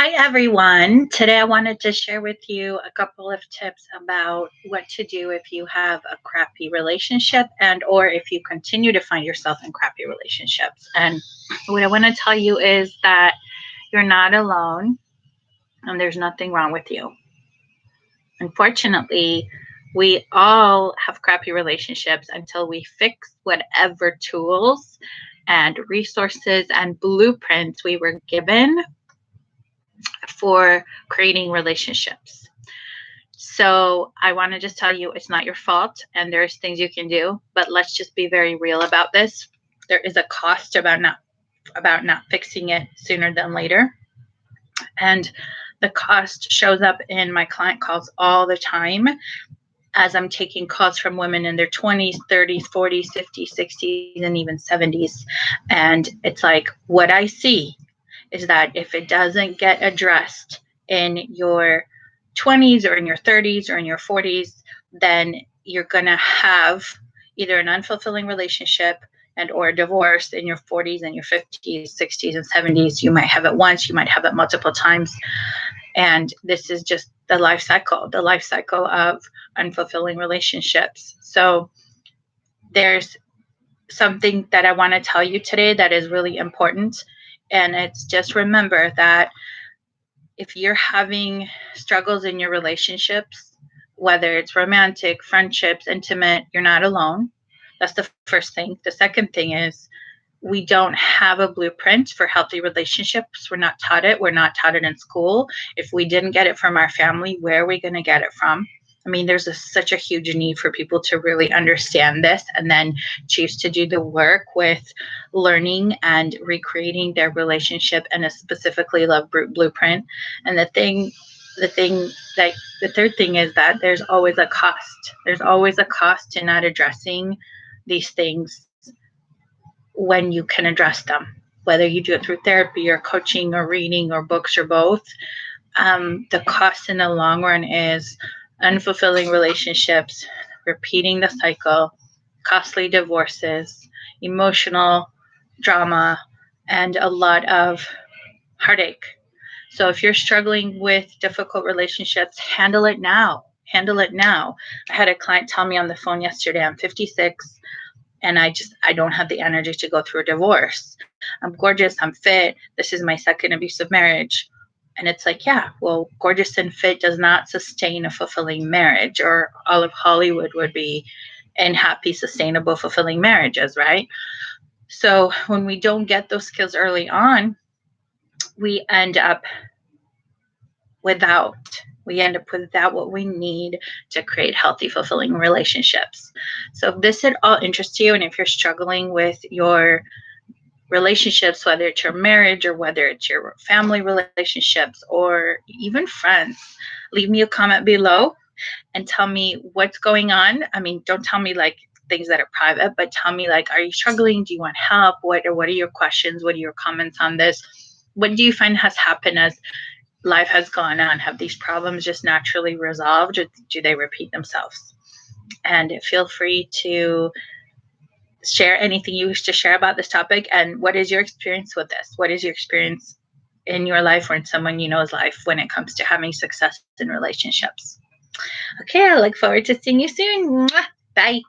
Hi, everyone. Today I wanted to share with you a couple of tips about what to do if you have a crappy relationship and or if you continue to find yourself in crappy relationships. And what I want to tell you is that you're not alone and there's nothing wrong with you. Unfortunately, we all have crappy relationships until we fix whatever tools and resources and blueprints we were given for creating relationships. So I want to just tell you it's not your fault and there's things you can do, but let's just be very real about this. There is a cost about not fixing it sooner than later. And the cost shows up in my client calls all the time as I'm taking calls from women in their 20s, 30s, 40s, 50s, 60s, and even 70s. And it's like what I see is that if it doesn't get addressed in your 20s or in your 30s or in your 40s, then you're going to have either an unfulfilling relationship and or a divorce in your 40s and your 50s, 60s, and 70s. You might have it once, you might have it multiple times. And this is just the life cycle of unfulfilling relationships. So there's something that I want to tell you today that is really important. And it's just remember that if you're having struggles in your relationships, whether it's romantic, friendships, intimate, you're not alone. That's the first thing. The second thing is we don't have a blueprint for healthy relationships. We're not taught it. We're not taught it in school. If we didn't get it from our family, where are we going to get it from? I mean, there's such a huge need for people to really understand this and then choose to do the work with learning and recreating their relationship in a specifically love blueprint. And the third thing is that there's always a cost. There's always a cost to not addressing these things when you can address them, whether you do it through therapy or coaching or reading or books or both. The cost in the long run is unfulfilling relationships, repeating the cycle, costly divorces, emotional drama, and a lot of heartache. So if you're struggling with difficult relationships, handle it now. Handle it now. I had a client tell me on the phone yesterday, I'm 56 and I don't have the energy to go through a divorce. I'm gorgeous, I'm fit. This is my second abusive marriage. And it's like, yeah, well, gorgeous and fit does not sustain a fulfilling marriage, or all of Hollywood would be in happy, sustainable, fulfilling marriages, right? So when we don't get those skills early on, we end up without what we need to create healthy, fulfilling relationships. So if this at all interests you, and if you're struggling with your relationships, whether it's your marriage or whether it's your family relationships or even friends, leave me a comment below and tell me what's going on. I mean, don't tell me like things that are private, but tell me like, are you struggling? Do you want help? What are your questions? What are your comments on this? What do you find has happened as life has gone on? Have these problems just naturally resolved, or do they repeat themselves? And feel free to share anything you wish to share about this topic. And what is your experience with this? What is your experience in your life or in someone you know's life when it comes to having success in relationships? Okay, I look forward to seeing you soon. Bye.